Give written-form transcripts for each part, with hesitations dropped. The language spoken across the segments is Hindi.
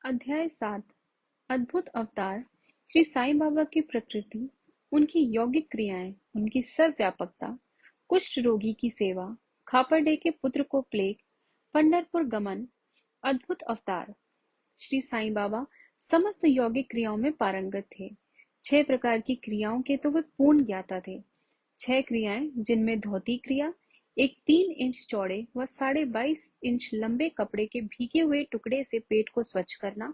अध्याय 7। अद्भुत अवतार। श्री साईं बाबा की प्रकृति, उनकी यौगिक क्रियाएं, उनकी सर्वव्यापकता, कुष्ठ रोगी की सेवा, खापरडे के पुत्र को प्लेग, पंढरपुर गमन। अद्भुत अवतार। श्री साईं बाबा समस्त यौगिक क्रियाओं में पारंगत थे। 6 प्रकार की क्रियाओं के तो वे पूर्ण ज्ञाता थे। 6 क्रियाएं, जिनमें धोती क्रिया, एक 3 इंच चौड़े व 22.5 इंच लंबे कपड़े के भीगे हुए टुकड़े से पेट को स्वच्छ करना,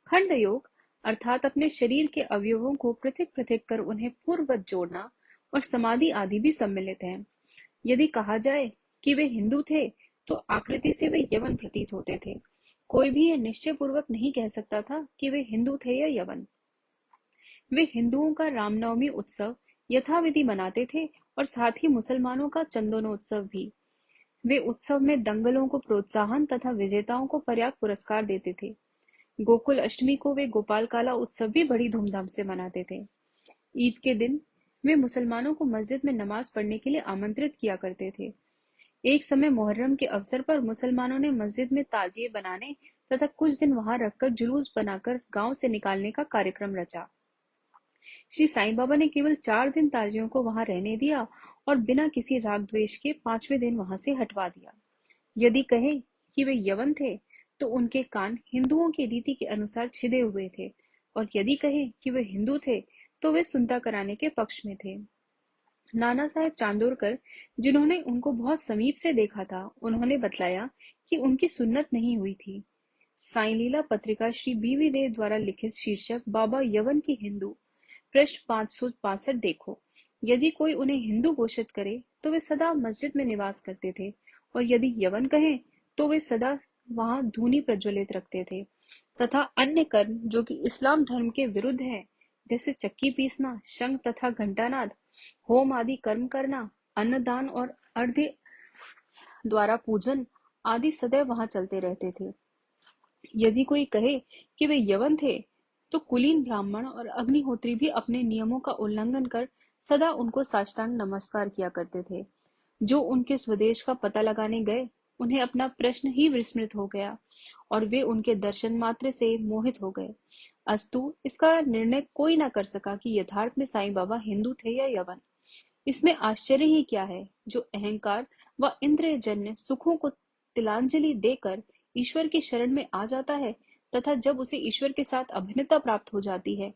खंड योग अर्थात अपने शरीर के अवयवों को पृथक पृथक कर उन्हें पूर्ववत जोड़ना, और समाधि आदि भी सम्मिलित हैं। यदि कहा जाए कि वे हिंदू थे, तो आकृति से वे यवन प्रतीत होते थे। कोई भी यह निश्चय पूर्वक नहीं कह सकता था कि वे हिंदू थे या यवन। वे हिंदुओं का रामनवमी उत्सव यथाविधि मनाते थे और साथ ही मुसलमानों का चंदनोत्सव भी। वे उत्सव में दंगलों को प्रोत्साहन तथा विजेताओं को पर्याप्त पुरस्कार देते थे। गोकुल अष्टमी को वे गोपाल काला उत्सव भी बड़ी धूमधाम से मनाते थे। ईद के दिन वे मुसलमानों को मस्जिद में नमाज पढ़ने के लिए आमंत्रित किया करते थे। एक समय मुहर्रम के अवसर पर मुसलमानों ने मस्जिद में ताजिए बनाने तथा कुछ दिन वहां रखकर जुलूस बनाकर गांव से निकालने का कार्यक्रम रचा। श्री साईं बाबा ने केवल 4 दिन ताजियों को वहां रहने दिया और बिना किसी राग द्वेष के 5वें दिन वहां से हटवा दिया। यदि कहें कि वे यवन थे, तो उनके कान हिंदुओं की रीति के अनुसार छिदे हुए थे, और यदि कहें कि वे हिंदू थे, तो वे सुनता कराने के पक्ष में थे। नाना साहेब चांदोरकर, जिन्होंने उनको बहुत समीप से देखा था, उन्होंने बतलाया कि उनकी सुन्नत नहीं हुई थी। साईं लीला पत्रिका श्री बीवी देव द्वारा लिखित शीर्षक बाबा यवन की हिंदू, पृष्ठ 562 देखो। यदि कोई उन्हें हिंदू घोषित करे, तो वे सदा मस्जिद में निवास करते थे, और यदि यवन कहें, तो वे सदा वहां धूनी प्रज्वलित रखते थे, तथा अन्य कर्म जो कि इस्लाम धर्म के विरुद्ध है, जैसे चक्की पीसना, शंख तथा घंटानाद, होम आदि कर्म करना, अन्नदान और अर्घ्य द्वारा पूजन आदि सदैव वहां चलते रहते थे। यदि कोई कहे कि वे यवन थे, तो कुलीन ब्राह्मण और अग्निहोत्री भी अपने नियमों का उल्लंघन कर सदा उनको साष्टांग नमस्कार किया करते थे। जो उनके स्वदेश का पता लगाने गए, उन्हें अपना प्रश्न ही विस्मृत हो गया, और वे उनके दर्शन मात्र से मोहित हो गए। अस्तु इसका निर्णय कोई न कर सका कि यथार्थ में साईं बाबा हिंदू थे या यवन। इसमें आश्चर्य ही क्या है, जो अहंकार व इंद्रियजन्य सुखों को तिलांजलि देकर ईश्वर की शरण में आ जाता है, तथा जब उसे ईश्वर के साथ अभिन्नता प्राप्त हो जाती है,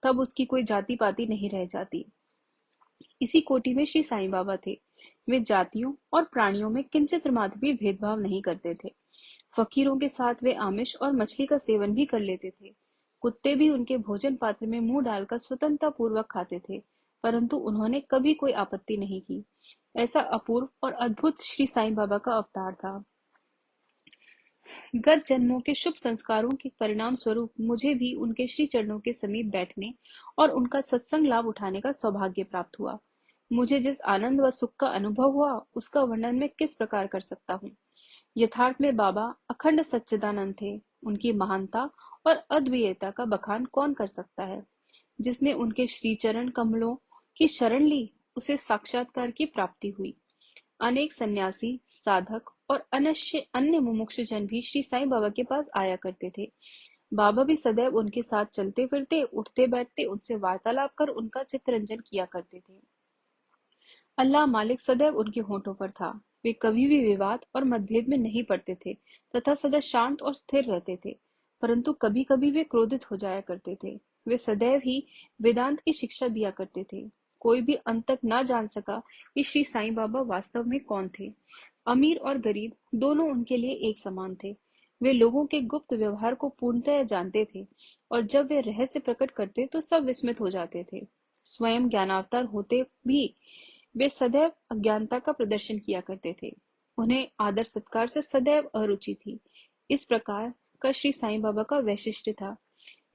तब उसकी कोई जाति पाति नहीं रह जाती। इसी कोटि में श्री साईं बाबा थे। वे जातियों और प्राणियों में किंचित मात्र भी भेदभाव नहीं करते थे। फकीरों के साथ वे आमिष और मछली का सेवन भी कर लेते थे। कुत्ते भी उनके भोजन पात्र में मुंह डालकर स्वतंत्रता पूर्वक खाते थे, परंतु उन्होंने कभी कोई आपत्ति नहीं की। ऐसा अपूर्व और अद्भुत श्री साईं बाबा का अवतार था। गत जन्मों के शुभ संस्कारों के परिणाम स्वरूप मुझे भी उनके श्री चरणों के समीप बैठने और उनका सत्संग लाभ उठाने का सौभाग्य प्राप्त हुआ। मुझे जिस आनंद व सुख का अनुभव हुआ, उसका वर्णन मैं किस प्रकार कर सकता हूँ। यथार्थ में बाबा अखंड सच्चिदानंद थे। उनकी महानता और अद्वितीयता का बखान कौन कर सकता है। जिसने उनके श्री चरण कमलों की शरण ली, उसे साक्षात्कार की प्राप्ति हुई। अनेक सन्यासी, साधक और अन्य मुमुक्षु जन भी श्री साईं बाबा के पास आया करते थे। बाबा भी सदैव उनके साथ चलते फिरते, उठते बैठते, उनसे वार्तालाप कर उनका चित्तरंजन किया करते थे। अल्लाह मालिक सदैव उनके होठों पर था। वे कभी भी विवाद और मतभेद में नहीं पड़ते थे, तथा सदा शांत और स्थिर रहते थे। परंतु कभी कभी वे क्रोधित हो जाया करते थे। वे सदैव ही वेदांत की शिक्षा दिया करते थे। कोई भी अंत तक ना जान सका कि श्री साईं बाबा वास्तव में कौन थे। अमीर और गरीब दोनों उनके लिए एक समान थे। वे लोगों के गुप्त व्यवहार को पूर्णतः जानते थे, और जब वे रहस्य प्रकट करते तो सब विस्मित हो जाते थे। स्वयं ज्ञानावतार होते भी वे सदैव अज्ञानता का प्रदर्शन किया करते थे। उन्हें आदर सत्कार से सदैव अरुचि थी। इस प्रकार का श्री साईं बाबा का वैशिष्ट्य था।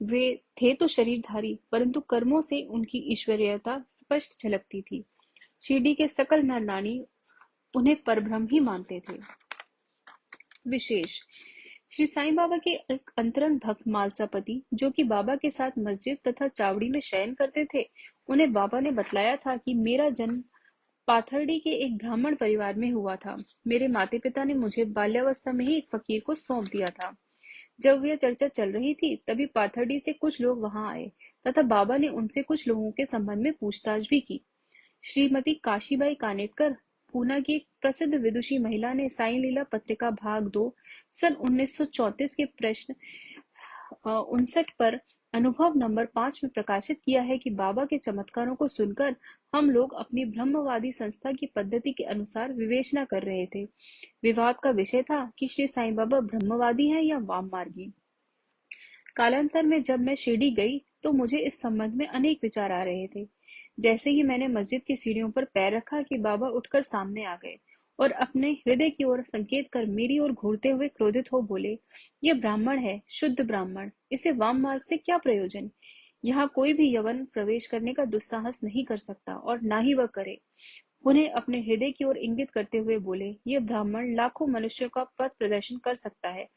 वे थे तो शरीरधारी, परंतु कर्मों से उनकी ईश्वरीयता स्पष्ट झलकती थी। शिरडी के सकल नर नारी उन्हें परब्रह्म ही मानते थे। विशेष श्री साईं बाबा के एक अंतरंग भक्त मालसापति, जो कि बाबा के साथ मस्जिद तथा चावड़ी में शयन करते थे, उन्हें बाबा ने बतलाया था कि मेरा जन्म पाथर्डी के एक ब्राह्मण परिवार में हुआ था। मेरे माता पिता ने मुझे बाल्यावस्था में ही एक फकीर को सौंप दिया था। जब यह चर्चा चल रही थी तभी पाथर्डी से कुछ लोग वहां आए तथा बाबा ने उनसे कुछ लोगों के संबंध में पूछताछ भी की। श्रीमती काशीबाई कानेटकर, पूना की एक प्रसिद्ध विदुषी महिला ने साई लीला पत्रिका भाग 2 सन 1934 के प्रश्न 59 पर अनुभव नंबर 5 में प्रकाशित किया है कि बाबा के चमत्कारों को सुनकर हम लोग अपनी ब्रह्मवादी संस्था की पद्धति के अनुसार विवेचना कर रहे थे। विवाद का विषय था कि श्री साईं बाबा ब्रह्मवादी हैं या वाममार्गी। कालांतर में जब मैं शिरडी गई तो मुझे इस संबंध में अनेक विचार आ रहे थे। जैसे ही मैंने मस्जिद की सीढ़ियों पर पैर रखा कि बाबा उठकर सामने आ गए और अपने हृदय की ओर संकेत कर मेरी ओर घूरते हुए क्रोधित हो बोले, यह ब्राह्मण है, शुद्ध ब्राह्मण, इसे वाम मार्ग से क्या प्रयोजन। यहाँ कोई भी यवन प्रवेश करने का दुस्साहस नहीं कर सकता और ना ही वह करे। उन्हें अपने हृदय की ओर इंगित करते हुए बोले, ये ब्राह्मण लाखों मनुष्यों का पथ प्रदर्शन कर सकता है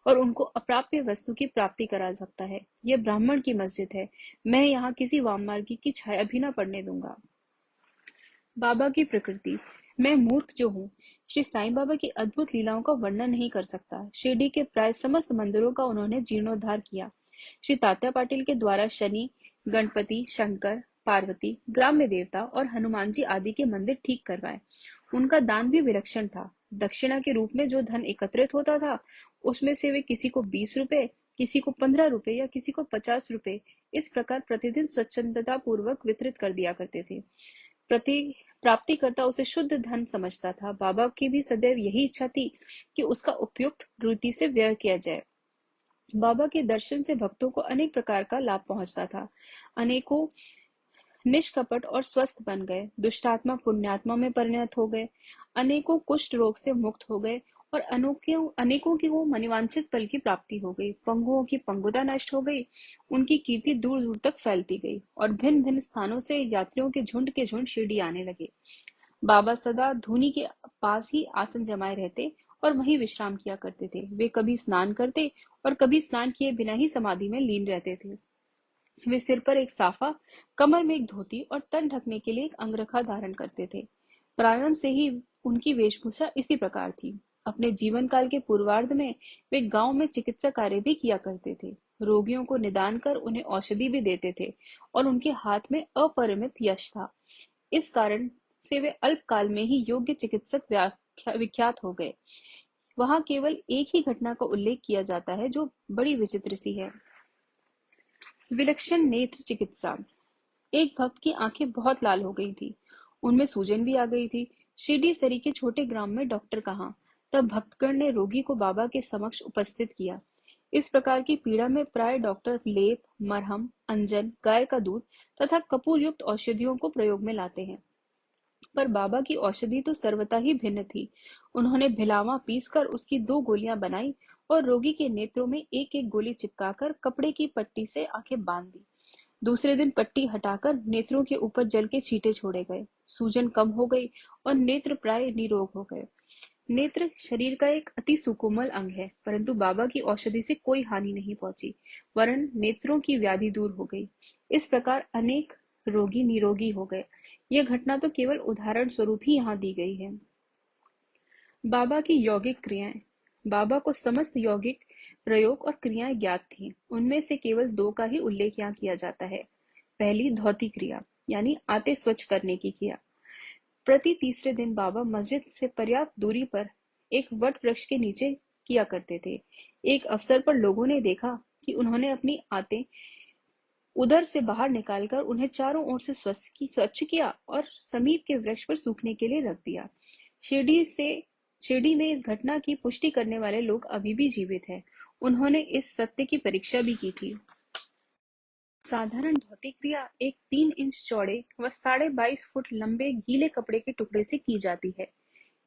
और उनको अप्राप्य वस्तु की प्राप्ति करा सकता है। यह ब्राह्मण की मस्जिद है, मैं यहाँ किसी वाममार्गी की छाया भी न पड़ने दूंगा। बाबा की प्रकृति। मैं मूर्ख जो हूँ, श्री साईं बाबा की अद्भुत लीलाओं का वर्णन नहीं कर सकता। शिरडी के प्राय समस्त मंदिरों का उन्होंने जीर्णोद्धार किया। श्री तात्या पाटिल के द्वारा शनि, गणपति, शंकर, पार्वती, ग्राम्य देवता और हनुमान जी आदि के मंदिर ठीक करवाए। उनका दान भी विलक्षण था। दक्षिणा के रूप में जो धन एकत्रित होता था, उसमें से वे किसी को 20 रुपए, किसी को 15 रुपए या किसी को 50 रुपए इस प्रकार प्रतिदिन स्वच्छंदता पूर्वक वितरित कर दिया करते थे। प्रति प्राप्तिकर्ता उसे शुद्ध धन समझता था। बाबा की भी सदैव यही इच्छा थी कि उसका उपयुक्त रीति से व्यय किया जाए। बाबा के दर्शन से भक्तों को अनेक प्रकार का लाभ पहुंचता था। अनेकों निष्कपट और स्वस्थ बन गए, दुष्टात्मा पुण्यात्मा में परिणत हो गए, अनेकों कुष्ठ रोग से मुक्त हो गए और अनेकों अनेकों की वो मनवांछित फल की प्राप्ति हो गई। पंगुओं की पंगुता नष्ट हो गई, उनकी कीर्ति दूर दूर तक फैलती गई और भिन्न भिन्न स्थानों से यात्रियों के झुंड शिरडी आने लगे। बाबा सदा धूनी के पास ही आसन जमाए रहते और वहीं विश्राम किया करते थे। वे कभी स्नान करते और कभी स्नान किए बिना ही समाधि में लीन रहते थे। वे सिर पर एक साफा, कमर में एक धोती और तन ढकने के लिए एक अंगरखा धारण करते थे। प्रारंभ से ही उनकी वेशभूषा इसी प्रकार थी। अपने जीवन काल के पूर्वार्ध में वे गांव में चिकित्सा कार्य भी किया करते थे। रोगियों को निदान कर उन्हें औषधि भी देते थे और उनके हाथ में अपरिमित यश था। इस कारण से वे अल्प काल में ही योग्य चिकित्सक विख्यात हो गए। वहां केवल एक ही घटना का उल्लेख किया जाता है जो बड़ी विचित्र सी है। विलक्षण नेत्र चिकित्सा। एक भक्त की आंखें बहुत लाल हो गई थी, उनमें सूजन भी आ गई थी। शिरडी सरी के छोटे ग्राम में डॉक्टर कहाँ। तब भक्तगण ने रोगी को बाबा के समक्ष उपस्थित किया। इस प्रकार की पीड़ा में प्राय डॉक्टर लेप, मरहम, अंजन, गाय का दूध तथा कपूर युक्त औषधियों को प्रयोग में लाते हैं, पर बाबा की औषधि तो सर्वथा ही भिन्न थी। उन्होंने भिलावा पीसकर उसकी 2 गोलियां बनाई और रोगी के नेत्रों में एक एक गोली चिपकाकर कपड़े की पट्टी से आंखें बांध दी। दूसरे दिन पट्टी हटाकर नेत्रों के ऊपर जल के छींटे छोड़े गए। सूजन कम हो गई और नेत्र प्राय निरोग हो गए। नेत्र शरीर का एक अति सुकोमल अंग है, परंतु बाबा की औषधि से कोई हानि नहीं पहुंची, वरन नेत्रों की व्याधि दूर हो गई। इस प्रकार अनेक रोगी निरोगी हो गए। यह घटना तो केवल उदाहरण स्वरूप ही यहाँ दी गई है। बाबा की यौगिक क्रियाएं। बाबा को समस्त यौगिक प्रयोग और क्रियाएं ज्ञात थीं। उनमें से केवल 2 का ही उल्लेख यहाँ किया जाता है। पहली धौती क्रिया, यानी आते स्वच्छ करने की क्रिया। प्रति तीसरे दिन बाबा मस्जिद से पर्याप्त दूरी पर एक वट वृक्ष के नीचे किया करते थे। एक अवसर पर लोगों ने देखा कि उन्होंने अपनी आते उधर से बाहर निकालकर उन्हें चारों ओर से स्वच्छ किया और समीप के वृक्ष पर सूखने के लिए रख दिया। शिरडी से शिरडी में इस घटना की पुष्टि करने वाले लोग अभी भी जीवित हैं। उन्होंने इस सत्य की परीक्षा भी की थी। साधारण धोती क्रिया एक 3 इंच चौड़े व 22.5 फुट लंबे गीले कपड़े के टुकड़े से की जाती है।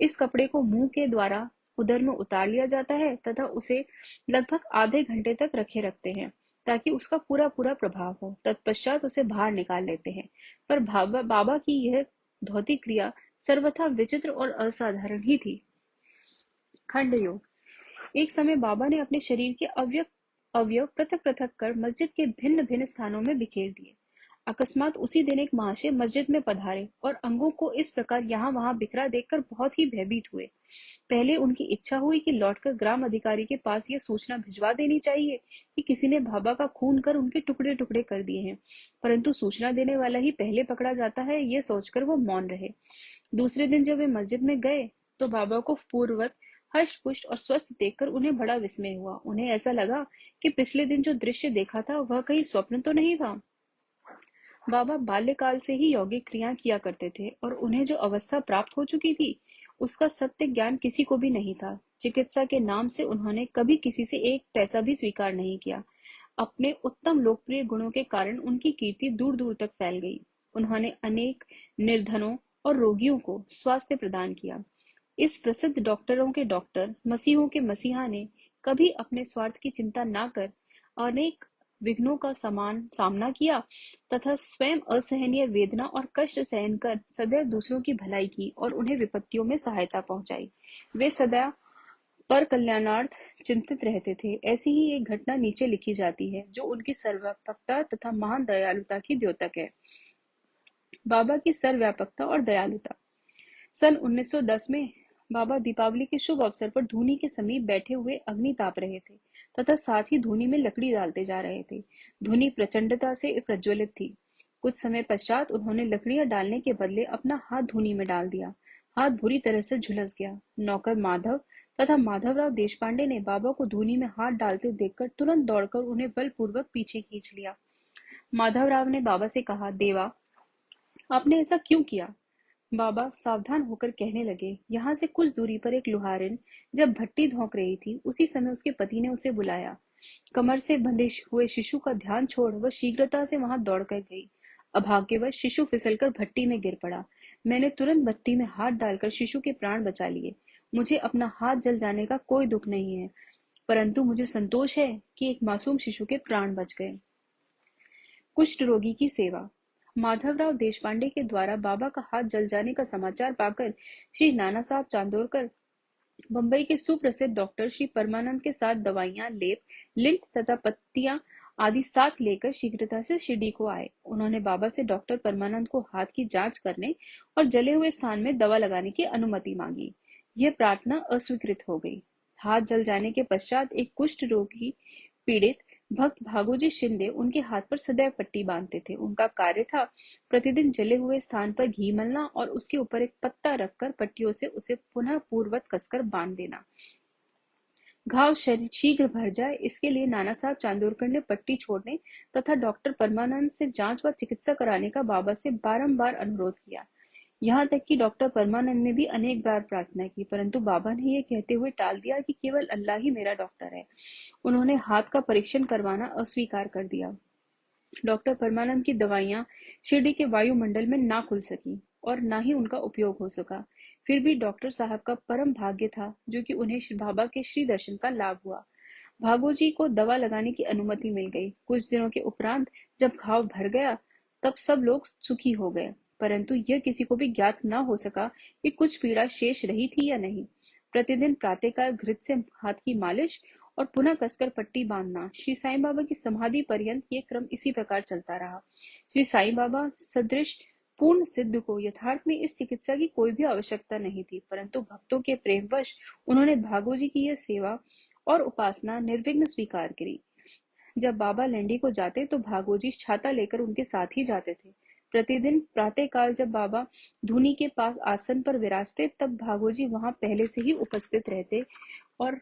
इस कपड़े को मुंह के द्वारा उदर में उतार लिया जाता है तथा उसे लगभग आधे घंटे तक रखे रखते हैं ताकि उसका पूरा पूरा प्रभाव हो। तत्पश्चात उसे बाहर निकाल लेते हैं। पर बाबा की यह धोती क्रिया सर्वथा विचित्र और असाधारण ही थी। खंड योग। एक समय बाबा ने अपने शरीर के अवयव अवयव पृथक पृथक कर मस्जिद के भिन्न भिन्न स्थानों में बिखेर दिए। अकस्मात उसी दिन एक महाशय मस्जिद में पधारे और अंगों को इस प्रकार यहाँ वहां बिखरा देखकर बहुत ही भयभीत हुए। पहले उनकी इच्छा हुई कि लौटकर ग्राम अधिकारी के पास यह सूचना भिजवा देनी चाहिए कि किसी ने बाबा का खून कर उनके टुकड़े टुकड़े कर दिए हैं, परंतु सूचना देने वाला ही पहले पकड़ा जाता है, ये सोचकर वो मौन रहे। दूसरे दिन जब वे मस्जिद में गए तो बाबा को पूर्ववत हष्ट पुष्ट और स्वस्थ देखकर उन्हें बड़ा विस्मय हुआ। उन्हें ऐसा लगा कि पिछले दिन जो दृश्य देखा था वह कहीं स्वप्न तो नहीं था। बाबा बाल्यकाल से ही यौगिक क्रिया किया करते थे और उन्हें जो अवस्था प्राप्त हो चुकी थी उसका सत्य ज्ञान किसी को भी नहीं था। चिकित्सा के नाम से उन्होंने कभी किसी से एक पैसा भी स्वीकार नहीं किया। अपने उत्तम लोकप्रिय गुणों के कारण उनकी कीर्ति दूर दूर तक फैल गई। उन्होंने अनेक निर्धनों और रोगियों को स्वास्थ्य प्रदान किया। इस प्रसिद्ध डॉक्टरों के डॉक्टर, मसीहों के मसीहा ने कभी अपने स्वार्थ की चिंता न कर अनेक विघ्नों का समान सामना किया तथा स्वयं असहनीय वेदना और कष्ट सहन कर सदैव दूसरों की भलाई की और उन्हें विपत्तियों में सहायता पहुंचाई। वे सदा पर कल्याणार्थ चिंतित रहते थे। ऐसी ही एक घटना नीचे लिखी जाती है जो उनकी सर्वव्यापकता तथा महान दयालुता की द्योतक है। बाबा की सर्वव्यापकता और दयालुता। सन 1910 में बाबा दीपावली के शुभ अवसर पर धूनी के समीप बैठे हुए अग्नि ताप रहे थे तथा साथ ही धूनी में लकड़ी डालते जा रहे थे। धूनी प्रचंडता से प्रज्वलित थी। कुछ समय पश्चात उन्होंने लकड़ियां डालने के बदले अपना हाथ धूनी में डाल दिया। हाथ बुरी तरह से झुलस गया। नौकर माधव तथा माधवराव देशपांडे ने बाबा को धूनी में हाथ डालते देखकर तुरंत दौड़कर उन्हें बलपूर्वक पीछे खींच लिया। माधवराव ने बाबा से कहा, देवा, आपने ऐसा क्यों किया? बाबा सावधान होकर कहने लगे, यहाँ से कुछ दूरी पर एक लुहारिन जब भट्टी धोंक रही थी, उसी समय उसके पति ने उसे बुलाया। कमर से बंधे हुए शिशु का ध्यान छोड़ वह शीघ्रता से वहां दौड़कर गई। अभाग्यवश शिशु फिसलकर भट्टी में गिर पड़ा। मैंने तुरंत भट्टी में हाथ डालकर शिशु के प्राण बचा लिए। मुझे अपना हाथ जल जाने का कोई दुख नहीं है, परंतु मुझे संतोष है कि एक मासूम शिशु के प्राण बच गए। कुष्ठ रोगी की सेवा। माधवराव देशपांडे के द्वारा बाबा का हाथ जल जाने का समाचार पाकर श्री नाना साहब चांदोरकर बंबई के सुप्रसिद्ध डॉक्टर श्री परमानंद के साथ दवाइयां, लेप, लिंट तथा पत्तियां आदि साथ लेकर शीघ्रता से शिरडी को आए। उन्होंने बाबा से डॉक्टर परमानंद को हाथ की जांच करने और जले हुए स्थान में दवा लगाने की अनुमति मांगी। यह प्रार्थना अस्वीकृत हो गई। हाथ जल जाने के पश्चात एक कुष्ठ रोगी पीड़ित भक्त भागोजी शिंदे उनके हाथ पर सदैव पट्टी बांधते थे। उनका कार्य था प्रतिदिन जले हुए स्थान पर घी मलना और उसके ऊपर एक पत्ता रखकर पट्टियों से उसे पुनः पूर्ववत कसकर बांध देना। घाव शीघ्र भर जाए, इसके लिए नाना साहब चांदोरकर ने पट्टी छोड़ने तथा डॉक्टर परमानंद से जांच व चिकित्सा कराने का बाबा से बारंबार अनुरोध किया। यहाँ तक कि डॉक्टर परमानंद ने भी अनेक बार प्रार्थना की, परंतु बाबा ने यह कहते हुए टाल दिया कि केवल अल्लाह ही मेरा डॉक्टर है। उन्होंने हाथ का परीक्षण करवाना अस्वीकार कर दिया। डॉक्टर परमानंद की दवाइयां शिरडी के वायुमंडल में ना खुल सकी और ना ही उनका उपयोग हो सका। फिर भी डॉक्टर साहब का परम भाग्य था जो कि उन्हें बाबा के श्री दर्शन का लाभ हुआ। भागोजी को दवा लगाने की अनुमति मिल गई। कुछ दिनों के उपरांत जब घाव भर गया तब सब लोग सुखी हो गए, परंतु यह किसी को भी ज्ञात न हो सका कि कुछ पीड़ा शेष रही थी या नहीं। प्रतिदिन प्रातःकाल घृत से हाथ की मालिश और पुनः कसकर पट्टी बांधना। श्री साईं बाबा की समाधि पर्यंत ये क्रम इसी प्रकार चलता रहा। श्री साईं बाबा सदृश पूर्ण सिद्ध को यथार्थ में इस चिकित्सा की कोई भी आवश्यकता नहीं थी, परंतु भक्तों के प्रेमवश उन्होंने भागोजी की यह सेवा और उपासना निर्विघ्न स्वीकार करी। जब बाबा लंडी को जाते तो भागोजी छाता लेकर उनके साथ ही जाते थे। प्रतिदिन प्रातःकाल जब बाबा धूनी के पास आसन पर विराजते तब भागोजी वहां पहले से ही उपस्थित रहते और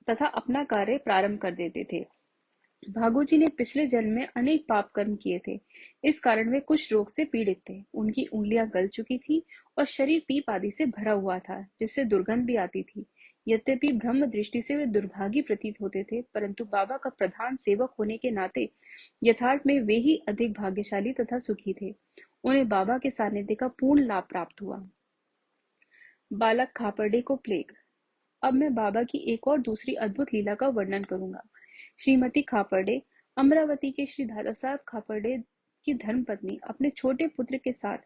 तथा अपना कार्य प्रारंभ कर देते थे। भागोजी ने पिछले जन्म में अनेक पाप कर्म किए थे। इस कारण वे कुष्ठ रोग से पीड़ित थे। उनकी उंगलियां गल चुकी थी और शरीर पीप आदि से भरा हुआ था, जिससे दुर्गंध भी आती थी। यद्यपि ब्रह्म दृष्टि से वे दुर्भागी प्रतीत होते थे, परंतु बाबा का प्रधान सेवक होने के नाते यथार्थ में वे ही अधिक भाग्यशाली तथा सुखी थे। उन्हें बाबा के सानिध्य का पूर्ण लाभ प्राप्त हुआ। बालक खापर्डे को प्लेग। अब मैं बाबा की एक और दूसरी अद्भुत लीला का वर्णन करूंगा। श्रीमती खापर्डे, अमरावती के श्री दादा साहब खापर्डे की धर्मपत्नी, अपने छोटे पुत्र के साथ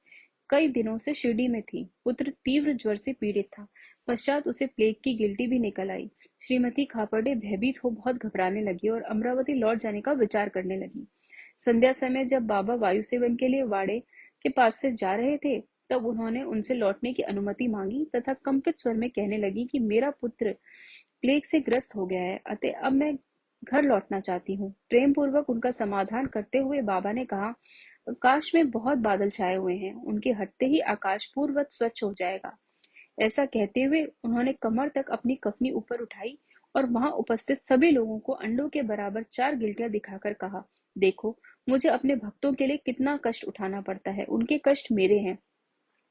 कई दिनों से शिरडी में थी। पुत्र तीव्र ज्वर से पीड़ित था। पश्चात उसे प्लेग की गिल्टी भी निकल आई। श्रीमती खापर्डे भयभीत हो बहुत घबराने लगी और अमरावती लौट जाने का विचार करने लगी। संध्या समय जब बाबा वायु सेवन के लिए वाड़े के पास से जा रहे थे, तब उन्होंने उनसे लौटने की अनुमति मांगी तथा कंपित स्वर में कहने लगी कि मेरा पुत्र प्लेग से ग्रस्त हो गया है, अतः अब मैं घर लौटना चाहती हूँ। प्रेम पूर्वक उनका समाधान करते हुए बाबा ने कहा, आकाश में बहुत बादल छाए हुए हैं, उनके हटते ही आकाश पूर्ववत स्वच्छ हो जाएगा। ऐसा कहते हुए उन्होंने कमर तक अपनी कफनी ऊपर उठाई और वहां उपस्थित सभी लोगों को अंडों के बराबर 4 गिलटियां दिखाकर कहा, देखो, मुझे अपने भक्तों के लिए कितना कष्ट उठाना पड़ता है, उनके कष्ट मेरे हैं।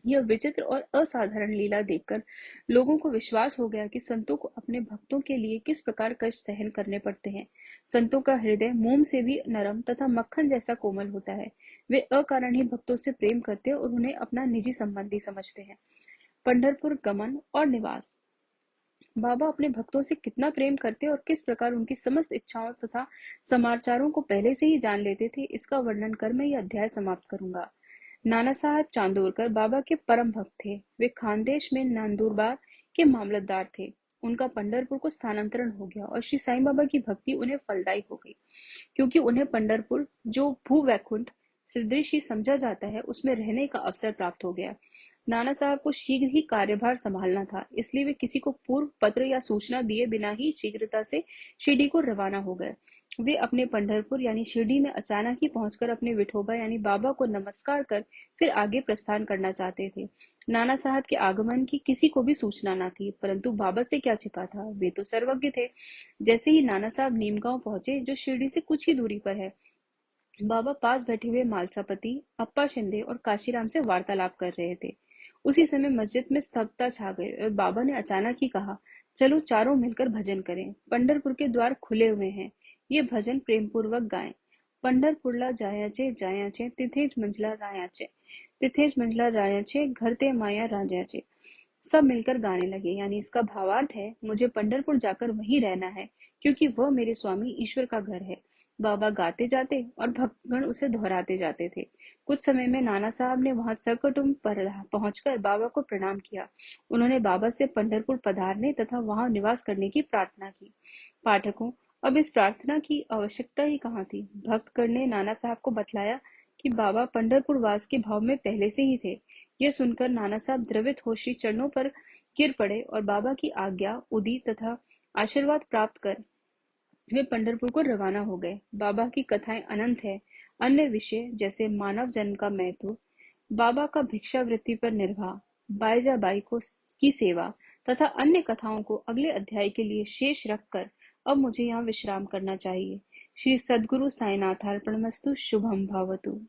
यह विचित्र और असाधारण लीला देखकर लोगों को विश्वास हो गया कि संतों को अपने भक्तों के लिए किस प्रकार कष्ट सहन करने पड़ते हैं। संतों का हृदय मोम से भी नरम तथा मक्खन जैसा कोमल होता है। वे अकारण ही भक्तों से प्रेम करते हैं और उन्हें अपना निजी संबंधी समझते हैं। पंढरपुर गमन और निवास। बाबा अपने भक्तों से कितना प्रेम करते और किस प्रकार उनकी समस्त इच्छाओं तथा समाचारों को पहले से ही जान लेते थे, इसका वर्णन कर मैं यह अध्याय समाप्त करूंगा। नाना साहब चांदोरकर बाबा के परम भक्त थे। वे खानदेश में नंदुरबार के मामलतदार थे। उनका पंढरपुर को स्थानांतरण हो गया और श्री साईं बाबा की भक्ति उन्हें फलदायी हो गई, क्योंकि उन्हें पंढरपुर, जो भूवैकुंठ सदृश ही समझा जाता है, उसमें रहने का अवसर प्राप्त हो गया। नाना साहब को शीघ्र ही कार्यभार संभालना था, इसलिए वे किसी को पूर्व पत्र या सूचना दिए बिना ही शीघ्रता से शिरडी को रवाना हो गए। वे अपने पंढरपुर यानी शिरडी में अचानक ही पहुंचकर अपने विठोबा यानी बाबा को नमस्कार कर फिर आगे प्रस्थान करना चाहते थे। नाना साहब के आगमन की किसी को भी सूचना न थी, परंतु बाबा से क्या छिपा था, वे तो सर्वज्ञ थे। जैसे ही नाना साहब नीमगांव पहुंचे, जो शिरडी से कुछ ही दूरी पर है, बाबा पास बैठे हुए मालसापति, अप्पा शिंदे और काशीराम से वार्तालाप कर रहे थे। उसी समय मस्जिद में स्तब्धता छा गई और बाबा ने अचानक ही कहा, चलो चारों मिलकर भजन करें। पंढरपुर के द्वार खुले हुए हैं, ये भजन प्रेम पूर्वक गाएं। पंढरपुरला जायाचे तिथेच मंजला रायाचे, तिथेच मंजला रायाचे, घर ते माया राजाचे। सब मिलकर गाने लगे। यानी इसका भावार्थ है, मुझे पंढरपुर जाकर वहीं रहना है, क्योंकि वह मेरे स्वामी ईश्वर का घर है। बाबा गाते जाते और भक्तगण उसे दोहराते जाते थे। कुछ समय में नाना साहब ने वहां सकुटुम्ब पहुंचकर बाबा को प्रणाम किया। उन्होंने बाबा से पंढरपुर पधारने तथा वहां निवास करने की प्रार्थना की। पाठकों, अब इस प्रार्थना की आवश्यकता ही कहाँ थी। भक्तगण ने नाना साहब को बतलाया कि बाबा पंढरपुर वास के भाव में पहले से ही थे। यह सुनकर नाना साहब द्रवित हो श्री चरणों पर गिर पड़े और बाबा की आज्ञा, उदी तथा आशीर्वाद प्राप्त कर वे पंढरपुर को रवाना हो गए। बाबा की कथाएं अनंत है। अन्य विषय जैसे मानव जन्म का महत्व, बाबा का भिक्षावृत्ति पर निर्वाह, बाईजा बाई को की सेवा तथा अन्य कथाओं को अगले अध्याय के लिए शेष रखकर अब मुझे यहाँ विश्राम करना चाहिए। श्री सद्गुरु साईनाथार्पणमस्तु। शुभम भवतु।